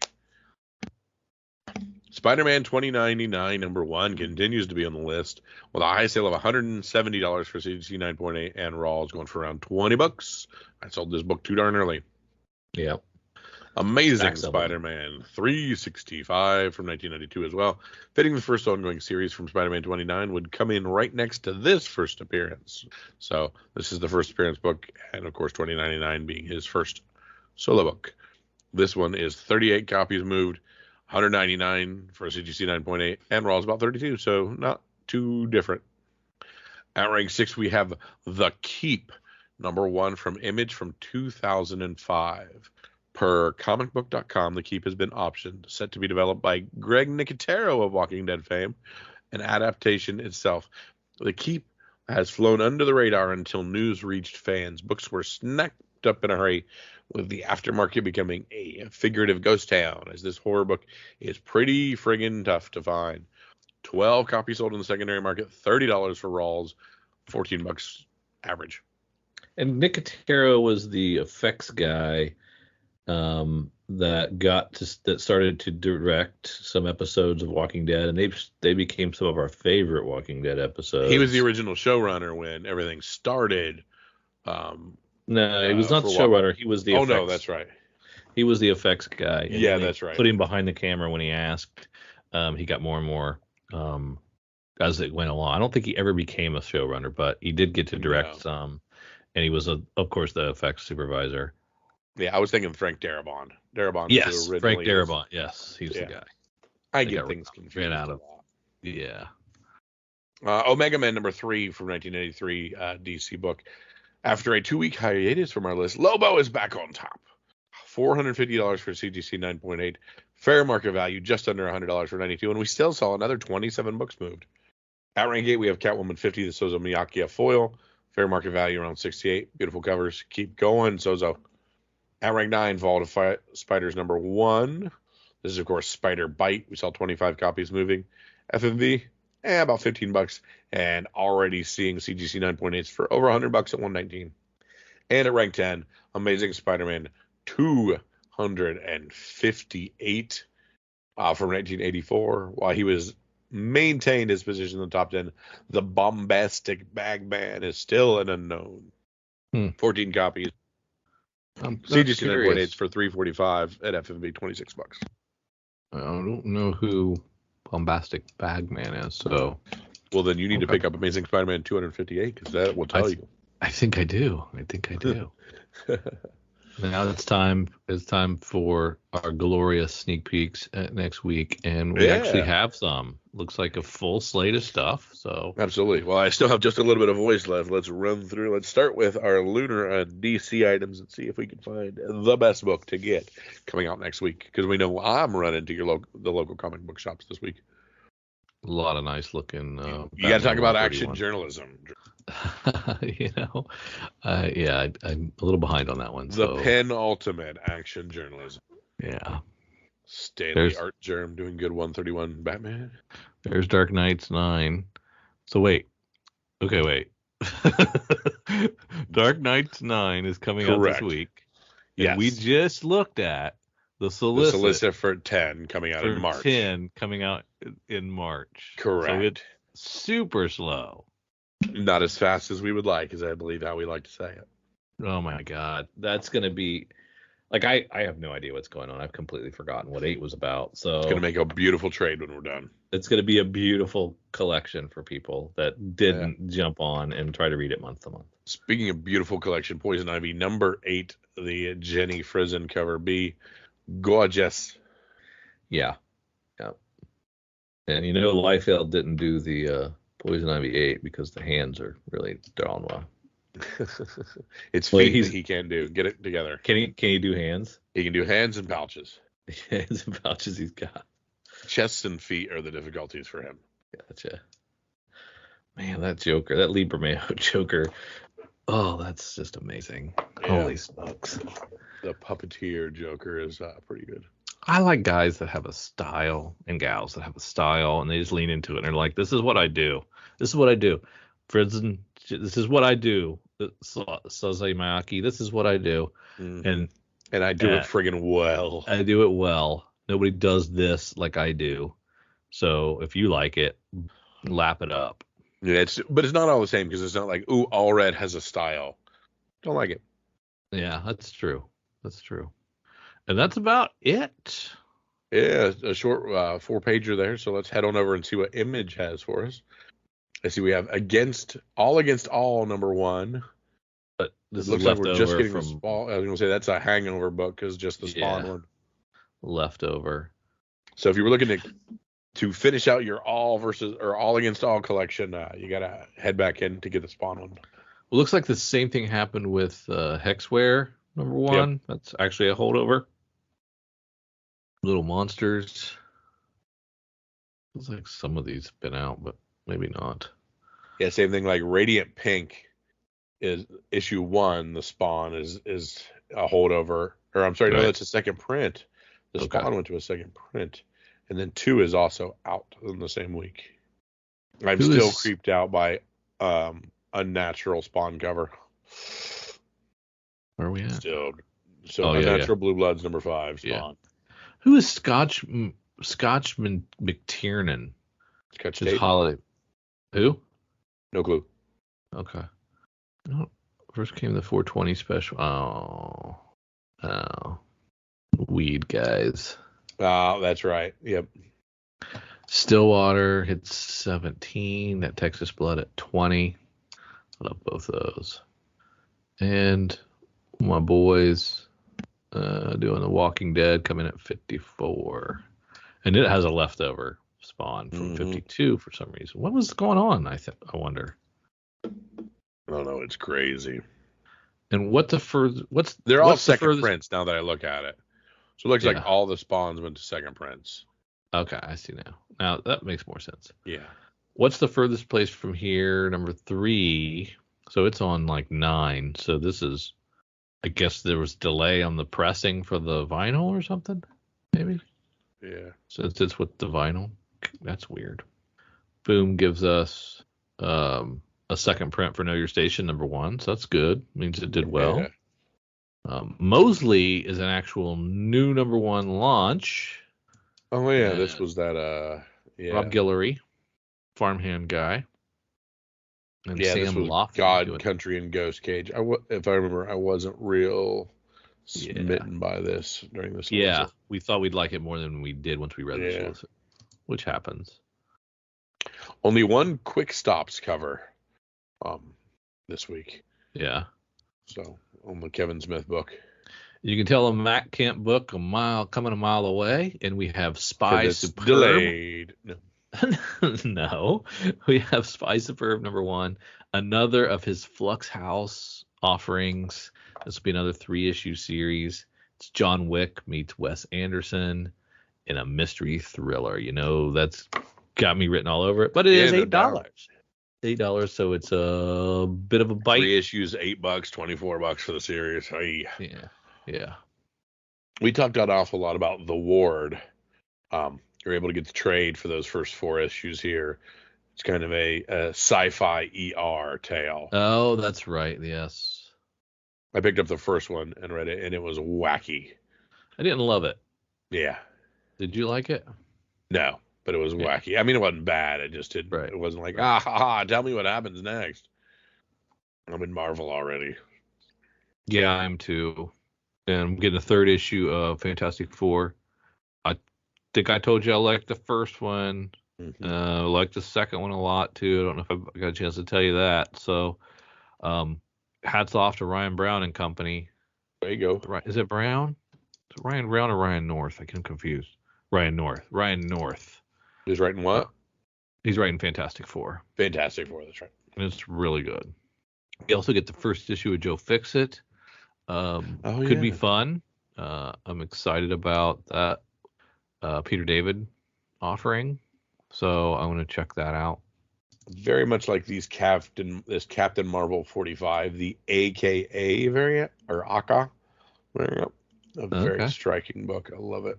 Speaker 2: Spider-Man 2099 number 1 continues to be on the list with a high sale of $170 for CGC 9.8, and Raw is going for around $20. I sold this book too darn early.
Speaker 1: Yeah.
Speaker 2: Amazing Spider-Man 365 from 1992 as well. Fitting the first ongoing series from Spider-Man 29 would come in right next to this first appearance. So this is the first appearance book, and of course 2099 being his first solo book. This one is 38 copies moved, $199 for a CGC 9.8, and Raw is about 32, so not too different. At rank 6, we have The Keep, number 1 from Image from 2005. Per comicbook.com, The Keep has been optioned, set to be developed by Greg Nicotero of Walking Dead fame, an adaptation itself. The Keep has flown under the radar until news reached fans. Books were snapped up in a hurry, with the aftermarket becoming a figurative ghost town, as this horror book is pretty friggin' tough to find. 12 copies sold in the secondary market, $30 for Rawls, $14 average.
Speaker 1: And Nicotero was the effects guy that started to direct some episodes of Walking Dead, and they became some of our favorite Walking Dead episodes.
Speaker 2: He was the original showrunner when everything started.
Speaker 1: No, he was not the showrunner. He was the effects.
Speaker 2: No, that's right.
Speaker 1: He was the effects guy.
Speaker 2: Yeah, that's right.
Speaker 1: Put him behind the camera when he asked. He got more and more as it went along. I don't think he ever became a showrunner, but he did get to direct some, and he was, of course, the effects supervisor.
Speaker 2: Yeah, I was thinking Frank Darabont.
Speaker 1: Yes, Frank Darabont. Yes, he's the guy.
Speaker 2: I get things confused.
Speaker 1: Yeah.
Speaker 2: Omega Man number 3 from 1983 DC book. After a 2-week hiatus from our list, Lobo is back on top. $450 for CGC 9.8. Fair market value, just under $100 for 92. And we still saw another 27 books moved. At rank 8, we have Catwoman 50, the Sozo Miyake foil. Fair market value around 68. Beautiful covers. Keep going, Sozo. At rank 9, Vault of Spiders number 1. This is, of course, Spider Bite. We saw 25 copies moving. FMV, about $15. And already seeing CGC 9.8s for over $100 at $119. And at rank 10, Amazing Spider-Man 258 from 1984. While he was maintained his position in the top 10, the Bombastic Bagman is still an unknown. 14 copies. CGC 9.8s for $345 at FMV, $26.
Speaker 1: I don't know who Bombastic Bagman is, so.
Speaker 2: Well, then you need to pick up Amazing Spider-Man 258, because that will tell you.
Speaker 1: I think I do. Now it's time for our glorious sneak peeks next week, and we actually have some. Looks like a full slate of stuff. So
Speaker 2: absolutely. Well, I still have just a little bit of voice left. Let's run through. Let's start with our Lunar DC items and see if we can find the best book to get coming out next week, because we know I'm running to the local comic book shops this week.
Speaker 1: A lot of nice looking.
Speaker 2: You got to talk about action journalism.
Speaker 1: I'm a little behind on that one.
Speaker 2: The penultimate action journalism.
Speaker 1: Yeah.
Speaker 2: Stanley Art Germ doing good 131 Batman.
Speaker 1: There's Dark Knights 9. So wait. Dark Knights 9 is coming out this week.
Speaker 2: Yes.
Speaker 1: We just looked at the solicit
Speaker 2: for 10 coming out in March.
Speaker 1: 10 coming out in March.
Speaker 2: Correct.
Speaker 1: So it's super slow.
Speaker 2: Not as fast as we would like, is I believe how we like to say it.
Speaker 1: Oh my God. That's going to be like, I have no idea what's going on. I've completely forgotten what 8 was about. So
Speaker 2: it's going to make a beautiful trade when we're done.
Speaker 1: It's going to be a beautiful collection for people that didn't jump on and try to read it month to month.
Speaker 2: Speaking of beautiful collection, Poison Ivy number 8, the Jenny Frizen cover B, gorgeous.
Speaker 1: Yeah. Yeah. And Liefeld didn't do the Poison Ivy 8 because the hands are really drawn well.
Speaker 2: It's feet that he can do. Get it together.
Speaker 1: Can he do hands?
Speaker 2: He can do hands and pouches.
Speaker 1: Hands and pouches he's got.
Speaker 2: Chests and feet are the difficulties for him.
Speaker 1: Gotcha. Man, that Joker, that Libra Mayo Joker. Oh, that's just amazing. Yeah. Holy smokes.
Speaker 2: The puppeteer Joker is pretty good.
Speaker 1: I like guys that have a style and gals that have a style and they just lean into it and they're like, this is what I do. This is what I do. Frizen, this is what I do. Sazai Mayaki, this is what I do.
Speaker 2: Mm-hmm. And I do it friggin' well.
Speaker 1: I do it well. Nobody does this like I do. So if you like it, lap it up.
Speaker 2: Yeah, but it's not all the same because it's not like, ooh, all red has a style. Don't like it.
Speaker 1: Yeah, that's true. That's true. And that's about it.
Speaker 2: Yeah, a short 4-pager there. So let's head on over and see what Image has for us. I see we have Against All number 1.
Speaker 1: But this
Speaker 2: looks
Speaker 1: left
Speaker 2: like we're just getting
Speaker 1: from
Speaker 2: the Spawn. I was going to say that's a Hangover book because just the Spawn one.
Speaker 1: Leftover.
Speaker 2: So if you were looking to finish out your All Against All collection, you got to head back in to get the Spawn one.
Speaker 1: Well, looks like the same thing happened with Hexware number 1. Yep. That's actually a holdover. Little Monsters. Looks like some of these have been out, but maybe not.
Speaker 2: Yeah, same thing. Like Radiant Pink is issue 1. The Spawn is a holdover. Or I'm sorry, no, that's a second print. The Spawn went to a second print. And then 2 is also out in the same week. I'm still creeped out by Unnatural Spawn cover.
Speaker 1: Where are we at?
Speaker 2: Still. So Unnatural Blue Bloods number 5 Spawn. Yeah.
Speaker 1: Who is Scotchman McTiernan?
Speaker 2: Scotch
Speaker 1: Tape. Holiday. Who?
Speaker 2: No clue.
Speaker 1: Okay. No. First came the 420 special. Oh. Weed guys.
Speaker 2: That's right. Yep.
Speaker 1: Stillwater hits 17. That Texas Blood at 20. I love both of those. And my boys doing The Walking Dead coming at 54. And it has a leftover Spawn from 52 for some reason. What was going on? I wonder.
Speaker 2: I don't know. It's crazy.
Speaker 1: And
Speaker 2: they're all second prints now that I look at it. So it looks like all the Spawns went to second prints.
Speaker 1: Okay, I see now. Now that makes more sense.
Speaker 2: Yeah.
Speaker 1: What's the furthest place from here? Number 3. So it's on like 9. So this is, I guess there was delay on the pressing for the vinyl or something, maybe.
Speaker 2: Yeah.
Speaker 1: So it's with the vinyl. That's weird. Boom gives us a second print for Know Your Station number 1. So that's good. Means it did well. Yeah. Mosley is an actual new number 1 launch.
Speaker 2: Oh yeah, this was that
Speaker 1: Rob Guillory, farmhand guy. And
Speaker 2: Sam
Speaker 1: this was
Speaker 2: Lofty God, Country, and Ghost Cage. If I remember, I wasn't real smitten by this during this.
Speaker 1: Yeah, we thought we'd like it more than we did once we read the solicit, which happens.
Speaker 2: Only one Quick Stops cover this week.
Speaker 1: Yeah.
Speaker 2: So on the Kevin Smith book.
Speaker 1: You can tell a Matt Kemp book coming a mile away, and we have Spy Superb.
Speaker 2: Delayed. No.
Speaker 1: No, we have Spy Superb number 1, another of his Flux House offerings. This will be another 3-issue series. It's John Wick meets Wes Anderson in a mystery thriller. That's got me written all over it, but it is $8. $8, so it's a bit of a bite.
Speaker 2: 3 issues, $8, $24 for the series. Hey.
Speaker 1: Yeah.
Speaker 2: We talked an awful lot about The Ward. You're able to get the trade for those first 4 issues here. It's kind of a sci-fi ER tale.
Speaker 1: Oh, that's right. Yes.
Speaker 2: I picked up the first one and read it, and it was wacky.
Speaker 1: I didn't love it.
Speaker 2: Yeah.
Speaker 1: Did you like it?
Speaker 2: No, but it was wacky. I mean, it wasn't bad. It just didn't. Right. It wasn't like, tell me what happens next. I'm in Marvel already.
Speaker 1: Yeah, I am too. And I'm getting the 3rd issue of Fantastic Four. I think I told you I liked the first one. Mm-hmm. I liked the second one a lot too. I don't know if I got a chance to tell you that. So hats off to Ryan Brown and company.
Speaker 2: There you go.
Speaker 1: Right? Is it Brown? Is it Ryan Brown or Ryan North? I get confused. Ryan North. Ryan North.
Speaker 2: He's writing what?
Speaker 1: He's writing Fantastic Four.
Speaker 2: Fantastic Four. That's right.
Speaker 1: And it's really good. We also get the first issue of Joe Fixit. Could be fun. I'm excited about that Peter David offering. So I'm going to check that out.
Speaker 2: Very much like this Captain Marvel 45, the AKA variant, or AKA variant. A very striking book. I love it.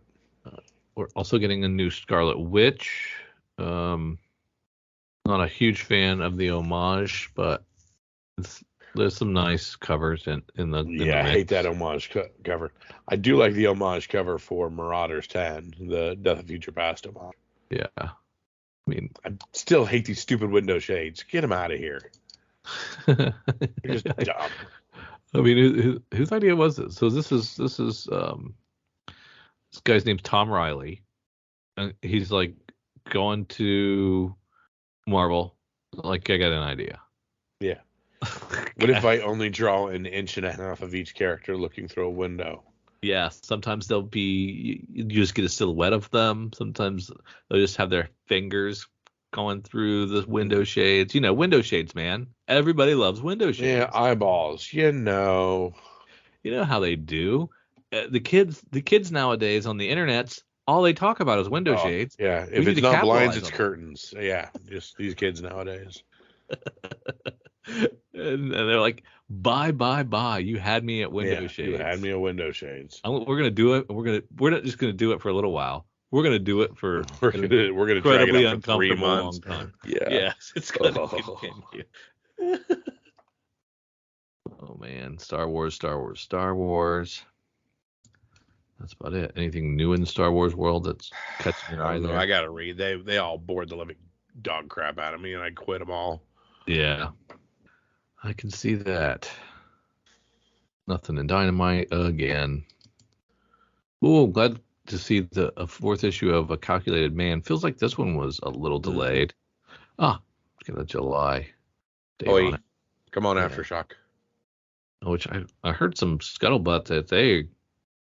Speaker 1: We're also getting a new Scarlet Witch. Not a huge fan of the homage, but there's some nice covers in the
Speaker 2: I hate that homage cover. I do like the homage cover for Marauders 10, the Death of Future Past homage.
Speaker 1: Yeah. I mean,
Speaker 2: I still hate these stupid window shades. Get them out of here. They're just dumb.
Speaker 1: I mean, whose idea was this? So this is this guy's name's Tom Riley, and he's like going to Marvel. Like, I got an idea.
Speaker 2: Yeah. What if I only draw an inch and a half of each character looking through a window?
Speaker 1: Yeah, sometimes they'll be, you just get a silhouette of them. Sometimes they'll just have their fingers going through the window shades. You know, window shades, man. Everybody loves window shades.
Speaker 2: Yeah, eyeballs. You know
Speaker 1: how they do. The kids nowadays on the internets, all they talk about is window shades.
Speaker 2: Yeah, if it's not blinds, it's curtains. Yeah, just these kids nowadays.
Speaker 1: And they're like, bye. You had me at window shades.
Speaker 2: You had me at window shades.
Speaker 1: We're gonna do it. We're not just gonna do it for a little while. We're gonna do it for
Speaker 2: we're gonna
Speaker 1: incredibly
Speaker 2: drag it out for 3
Speaker 1: uncomfortable
Speaker 2: months.
Speaker 1: long time.
Speaker 2: Yeah.
Speaker 1: Yes, it's gonna continue. Oh man, Star Wars. That's about it. Anything new in the Star Wars world that's catching your eye there?
Speaker 2: I gotta read. They all bored the living dog crap out of me, and I quit them all.
Speaker 1: Yeah, I can see that. Nothing in Dynamite again. Oh, glad to see a fourth issue of A Calculated Man. Feels like this one was a little delayed. Let's get a July date on it.
Speaker 2: Come on, Aftershock.
Speaker 1: Which I heard some scuttlebutt that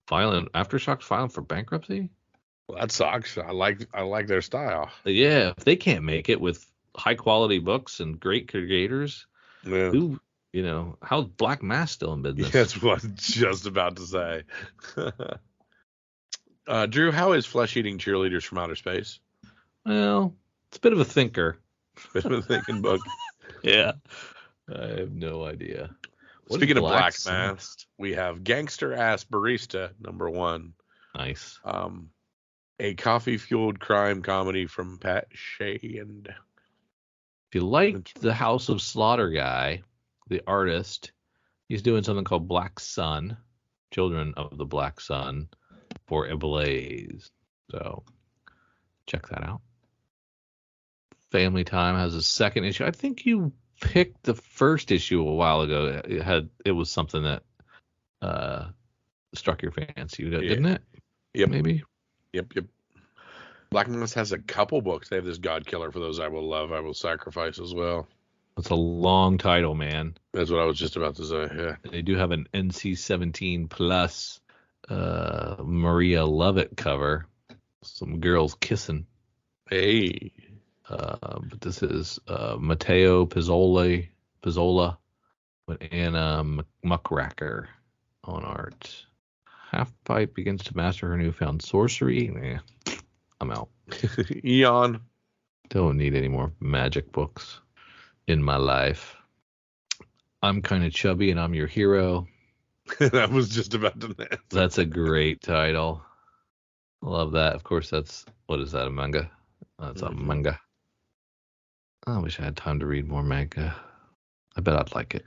Speaker 1: Aftershock's filing for bankruptcy.
Speaker 2: Well, that sucks. I like their style.
Speaker 1: Yeah, if they can't make it with high quality books and great creators, how's Black Mass still in business?
Speaker 2: That's what I was just about to say. Drew, how is Flesh Eating Cheerleaders from Outer Space?
Speaker 1: Well, it's a bit of a thinker.
Speaker 2: Bit of a thinking book.
Speaker 1: Yeah. I have no idea.
Speaker 2: Speaking of Black Mass, we have Gangster Ass Barista #1.
Speaker 1: Nice.
Speaker 2: A coffee-fueled crime comedy from Pat Shea.
Speaker 1: If you like the House of Slaughter guy, the artist, he's doing something called Black Sun, Children of the Black Sun, for Ablaze. So check that out. Family Time has a second issue. I think you picked the first issue a while ago. It was something that struck your fancy, didn't it?
Speaker 2: Yep.
Speaker 1: Maybe.
Speaker 2: Yep. Black Mass has a couple books. They have this God Killer for Those I Will Love, I Will Sacrifice as well.
Speaker 1: It's a long title, man.
Speaker 2: That's what I was just about to say. Yeah.
Speaker 1: They do have an NC-17 plus Maria Lovett cover. Some girls kissing.
Speaker 2: Hey.
Speaker 1: But this is Matteo Pizzola with Anna Muckracker on art. Half-Pipe begins to master her newfound sorcery. I'm out.
Speaker 2: Eon.
Speaker 1: Don't need any more magic books in my life. I'm kind of chubby and I'm your hero.
Speaker 2: That was just about to end.
Speaker 1: That's a great title. Love that. Of course, what is that, a manga? That's a manga. I wish I had time to read more manga. I bet I'd like it.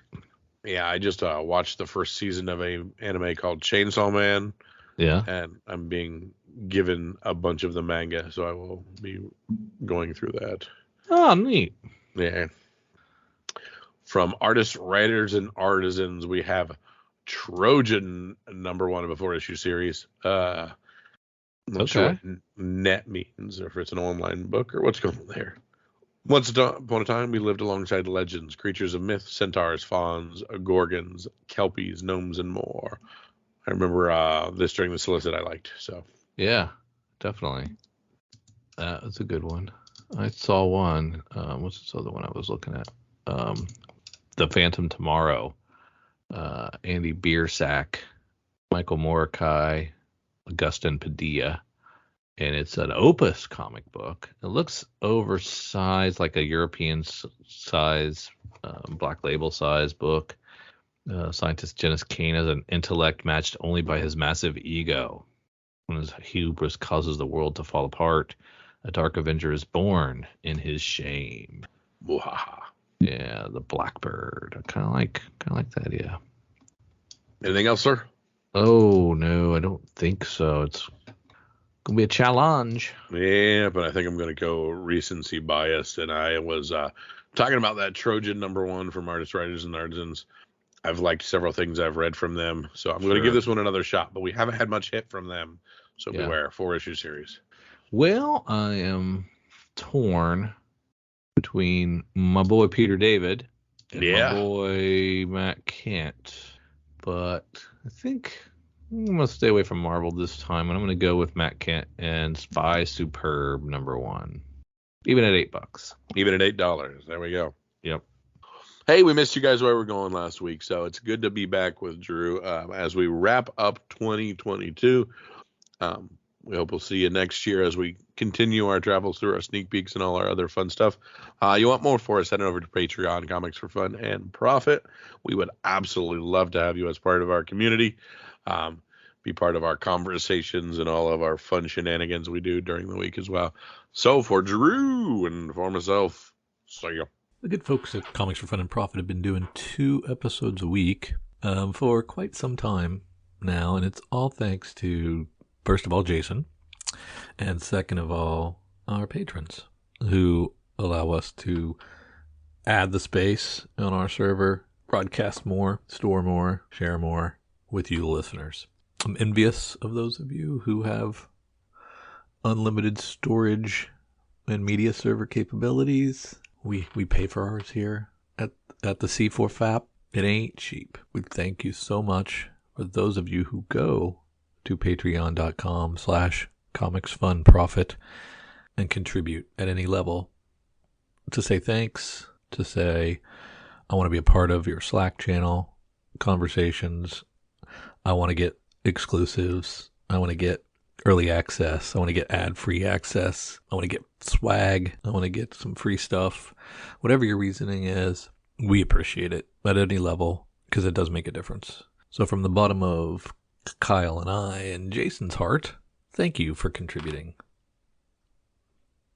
Speaker 2: Yeah, I just watched the first season of an anime called Chainsaw Man.
Speaker 1: Yeah.
Speaker 2: And I'm being given a bunch of the manga, so I will be going through that.
Speaker 1: Oh, neat.
Speaker 2: Yeah. From Artists, Writers, and Artisans, we have Trojan #1 of a 4-issue series. I'm not sure what net means, or if it's an online book or what's going on there. Once upon a time, we lived alongside legends, creatures of myth, centaurs, fauns, gorgons, kelpies, gnomes, and more. I remember this during the solicit I liked. So
Speaker 1: Yeah, definitely. That was a good one. I saw one. What's this other one I was looking at? The Phantom Tomorrow. Andy Biersack, Michael Mordecai, Augustin Padilla. And it's an Opus comic book. It looks oversized, like a European size, Black Label size book. Scientist Dennis Kane has an intellect matched only by his massive ego. When his hubris causes the world to fall apart, a Dark Avenger is born in his shame.
Speaker 2: Wahaha.
Speaker 1: Yeah, the Blackbird. I kind of like that. Yeah.
Speaker 2: Anything else, sir?
Speaker 1: Oh no, I don't think so. It's gonna be a challenge.
Speaker 2: Yeah, but I think I'm going to go recency biased. And I was talking about that Trojan #1 from Artists, Writers, and Artisans. I've liked several things I've read from them, so I'm going to give this one another shot. But we haven't had much hit from them, so beware. 4-issue series.
Speaker 1: Well, I am torn between my boy Peter David and my boy Matt Kent, but I think I'm going to stay away from Marvel this time, and I'm going to go with Matt Kent and Spy Superb #1, even at $8.
Speaker 2: Even at $8. There we go.
Speaker 1: Yep.
Speaker 2: Hey, we missed you guys while we were going last week, so it's good to be back with Drew as we wrap up 2022. We hope we'll see you next year as we continue our travels through our sneak peeks and all our other fun stuff. You want more for us, head over to Patreon, Comics for Fun and Profit. We would absolutely love to have you as part of our community. Be part of our conversations and all of our fun shenanigans we do during the week as well. So for Drew and for myself, see ya.
Speaker 3: The good folks at Comics for Fun and Profit have been doing 2 episodes a week for quite some time now, and it's all thanks to, first of all, Jason, and second of all, our patrons who allow us to add the space on our server, broadcast more, store more, share more with you, the listeners. I'm envious of those of you who have unlimited storage and media server capabilities. We pay for ours here at the C4FAP. It ain't cheap. We thank you so much for those of you who go to patreon.com/comicsfunprofit and contribute at any level to say thanks, to say, I want to be a part of your Slack channel conversations. I want to get exclusives. I want to get early access. I want to get ad-free access. I want to get swag. I want to get some free stuff. Whatever your reasoning is, we appreciate it at any level because it does make a difference. So from the bottom of Kyle and I and Jason's heart, thank you for contributing.